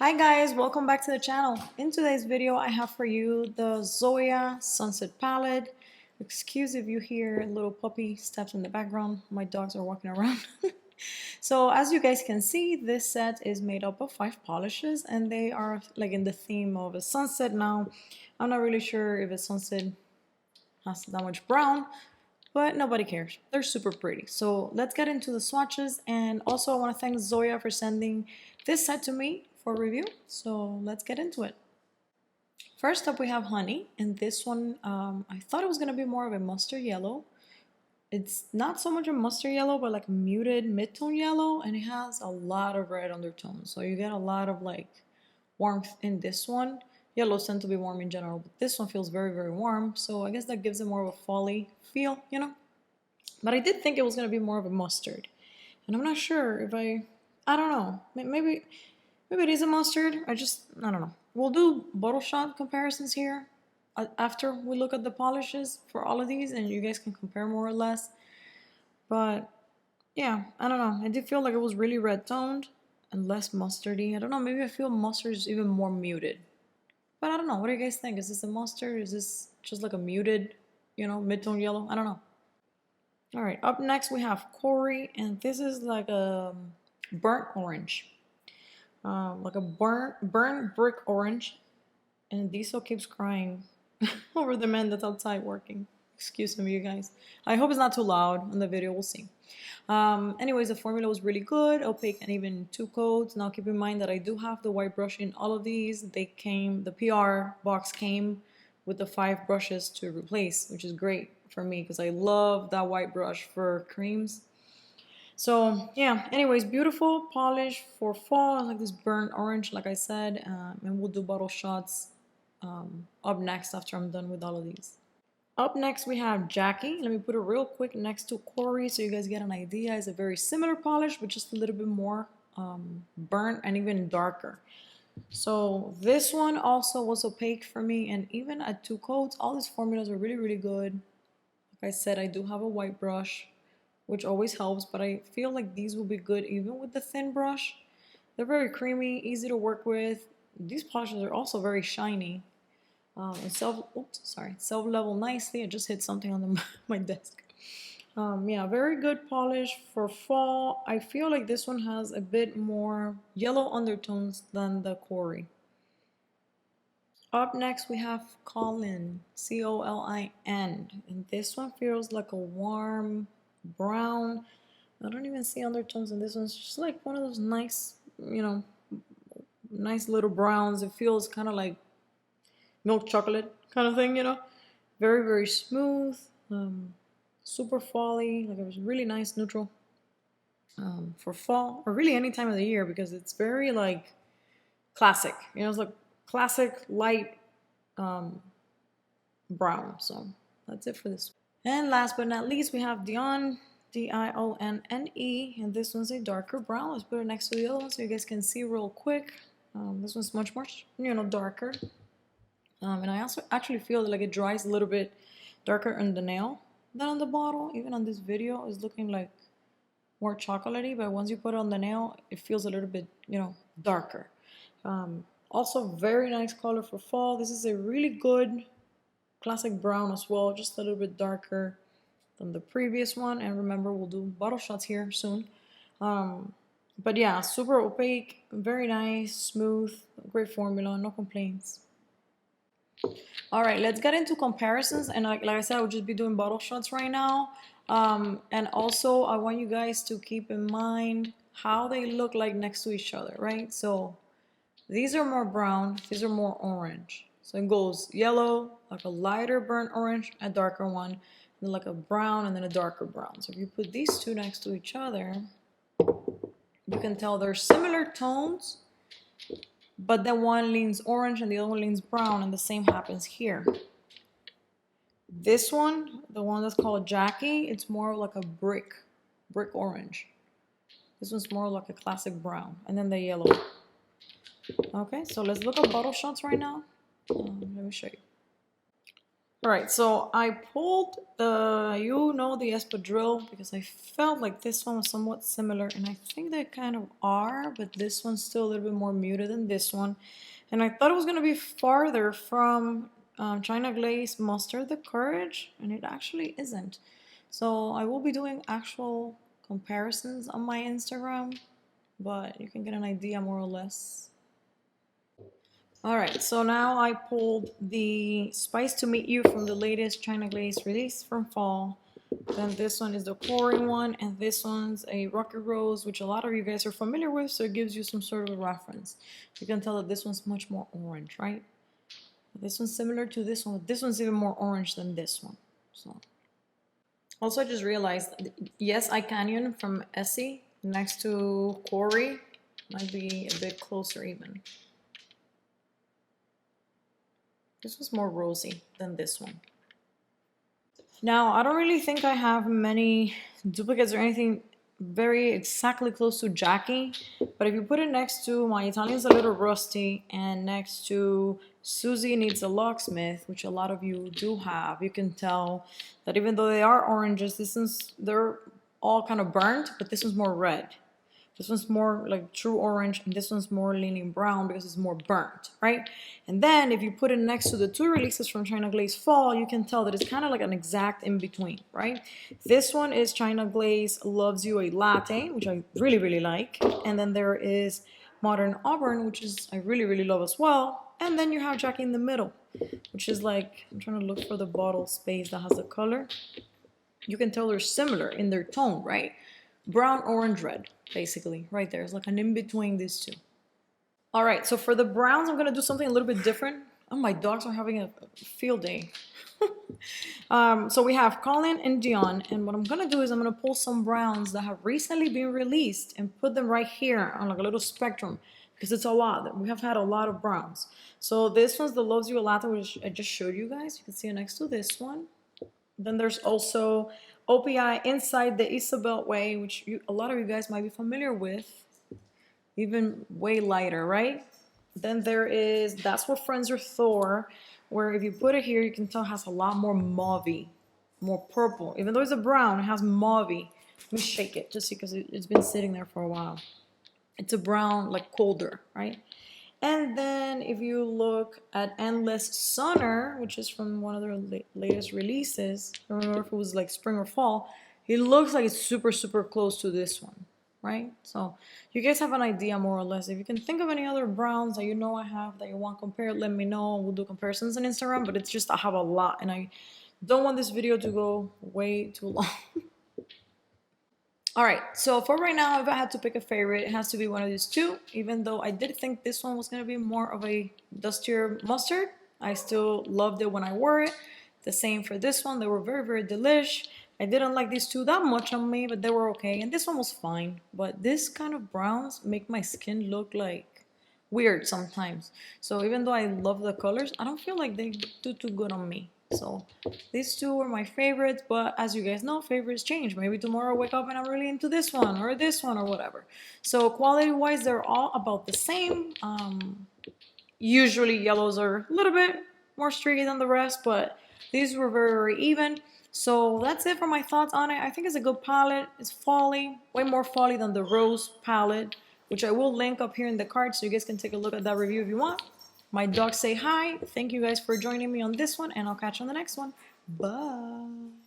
Hi guys, welcome back to the channel. In today's video, I have for you the Zoya Sunset Palette. Excuse if you hear little puppy steps in the background. My dogs are walking around. So as you guys can see, this set is made up of 5 polishes and they are like in the theme of a sunset. Now, I'm not really sure if a sunset has that much brown, but nobody cares. They're super pretty. So let's get into the swatches. And also I want to thank Zoya for sending this set to me for review. So let's get into it. First up we have Honey, and this one I thought it was going to be more of a mustard yellow. It's not so much a mustard yellow, but like a muted mid-tone yellow, and it has a lot of red undertones. So you get a lot of like warmth in this one. Yellows tend to be warm in general, but this one feels very, very warm. So I guess that gives it more of a fall-y feel, you know? But I did think it was going to be more of a mustard. And I'm not sure if I don't know. Maybe it is a mustard. I don't know. We'll do bottle shot comparisons here after we look at the polishes for all of these, and you guys can compare more or less. But yeah, I don't know. I did feel like it was really red toned and less mustardy. I don't know. Maybe I feel mustard is even more muted. But I don't know. What do you guys think? Is this a mustard? Is this just like a muted, mid-tone yellow? I don't know. All right. Up next we have Cory, and this is like a burnt orange. Like a burnt brick orange, and Diesel keeps crying over the man that's outside working. Excuse me, you guys. I hope it's not too loud in the video. We'll see. Anyways, the formula was really good, opaque, and even 2 coats. Now keep in mind that I do have the white brush in all of these. The PR box came with the 5 brushes to replace, which is great for me because I love that white brush for creams. So yeah, anyways, beautiful polish for fall. I like this burnt orange, like I said, and we'll do bottle shots up next after I'm done with all of these. Up next we have Jackie. Let me put it real quick next to Cory so you guys get an idea. It's a very similar polish, but just a little bit more burnt and even darker. So this one also was opaque for me, and even at 2 coats, all these formulas are really, really good. Like I said, I do have a white brush, which always helps, but I feel like these will be good even with the thin brush. They're very creamy, easy to work with. These polishes are also very shiny. And self-level nicely. I just hit something on my desk. Yeah, very good polish for fall. I feel like this one has a bit more yellow undertones than the Cory. Up next we have Colin, Colin, and this one feels like a warm brown. I don't even see undertones in this one. It's just like one of those nice, nice little browns. It feels kind of like milk chocolate kind of thing, very, very smooth, super fall-y. Like it was really nice neutral for fall, or really any time of the year, because it's very like classic, it's like classic light brown. So that's it for this. And last but not least, we have Dionne, Dionne, and this one's a darker brown. Let's put it next to the other one so you guys can see real quick. This one's much more, darker. And I also actually feel like it dries a little bit darker on the nail than on the bottle. Even on this video, it's looking like more chocolatey, but once you put it on the nail, it feels a little bit, darker. Also, very nice color for fall. This is a really good classic brown as well, just a little bit darker than the previous one. And remember, we'll do bottle shots here soon. But yeah, super opaque, very nice, smooth, great formula, no complaints. All right, let's get into comparisons. And like I said, I would just be doing bottle shots right now. And also, I want you guys to keep in mind how they look like next to each other, right? So these are more brown, these are more orange. So it goes yellow, like a lighter burnt orange, a darker one, and then like a brown, and then a darker brown. So if you put these two next to each other, you can tell they're similar tones, but then one leans orange and the other one leans brown, and the same happens here. This one, the one that's called Jackie, it's more like a brick orange. This one's more like a classic brown, and then the yellow. Okay, so let's look at bottle shots right now. Let me show you. All right, so I pulled the, the espadrille because I felt like this one was somewhat similar, and I think they kind of are, but this one's still a little bit more muted than this one. And I thought it was going to be farther from China Glaze Mustard the Courage, and it actually isn't. So I will be doing actual comparisons on my Instagram, but you can get an idea more or less. All right, so now I pulled the Spice to Meet You from the latest China Glaze release from fall. Then this one is the Cory one, and this one's a Rocket Rose, which a lot of you guys are familiar with, so it gives you some sort of a reference. You can tell that this one's much more orange, right? This one's similar to this one, but this one's even more orange than this one. So, also I just realized, yes, I Canyon from Essie next to Cory might be a bit closer even. This was more rosy than this one. Now, I don't really think I have many duplicates or anything very exactly close to Jackie, but if you put it next to My Italian's a Little Rusty and next to Susie Needs a Locksmith, which a lot of you do have, you can tell that even though they are oranges, they're all kind of burnt, but this one's more red. This one's more like true orange, and this one's more leaning brown because it's more burnt, right? And then if you put it next to the two releases from China Glaze Fall, you can tell that it's kind of like an exact in between, right? This one is China Glaze Loves You a Latte, which I really, really like. And then there is Modern Auburn, which is I really, really love as well. And then you have Jackie in the middle, which is like, I'm trying to look for the bottle space that has the color. You can tell they're similar in their tone, right? Brown, orange, red, basically, right there. It's like an in-between these two. All right, so for the browns, I'm gonna do something a little bit different. Oh, my dogs are having a field day. So we have Colin and Dionne, and what I'm gonna do is I'm gonna pull some browns that have recently been released and put them right here on like a little spectrum, because it's a lot. We have had a lot of browns. So this one's the Loves You a Latte, which I just showed you guys. You can see it next to this one. Then there's also OPI Inside the Isabel Way, which a lot of you guys might be familiar with. Even way lighter, right? Then there is That's What Friends Are For, where if you put it here, you can tell it has a lot more mauve-y, more purple. Even though it's a brown, it has mauve-y. Let me shake it just because it's been sitting there for a while. It's a brown, like colder, right? And then if you look at Endless Summer, which is from one of their latest releases, I don't remember if it was like spring or fall, it looks like it's super, super close to this one, right? So you guys have an idea more or less. If you can think of any other browns that you know I have that you want compared, let me know. We'll do comparisons on Instagram, but it's just I have a lot and I don't want this video to go way too long. All right, so for right now, if I had to pick a favorite, it has to be one of these two. Even though I did think this one was going to be more of a dustier mustard, I still loved it when I wore it. The same for this one. They were very, very delish. I didn't like these two that much on me, but they were okay. And this one was fine. But this kind of browns make my skin look like weird sometimes. So even though I love the colors, I don't feel like they do too good on me. So these two are my favorites, but as you guys know, favorites change. Maybe tomorrow I wake up and I'm really into this one or whatever. So quality wise, they're all about the same. Usually yellows are a little bit more streaky than the rest, but these were very, very even. So that's it for my thoughts on it. I think it's a good palette. It's fall-y, way more fall-y than the Rose palette, which I will link up here in the card so you guys can take a look at that review if you want. My dogs say hi. Thank you guys for joining me on this one, and I'll catch you on the next one. Bye.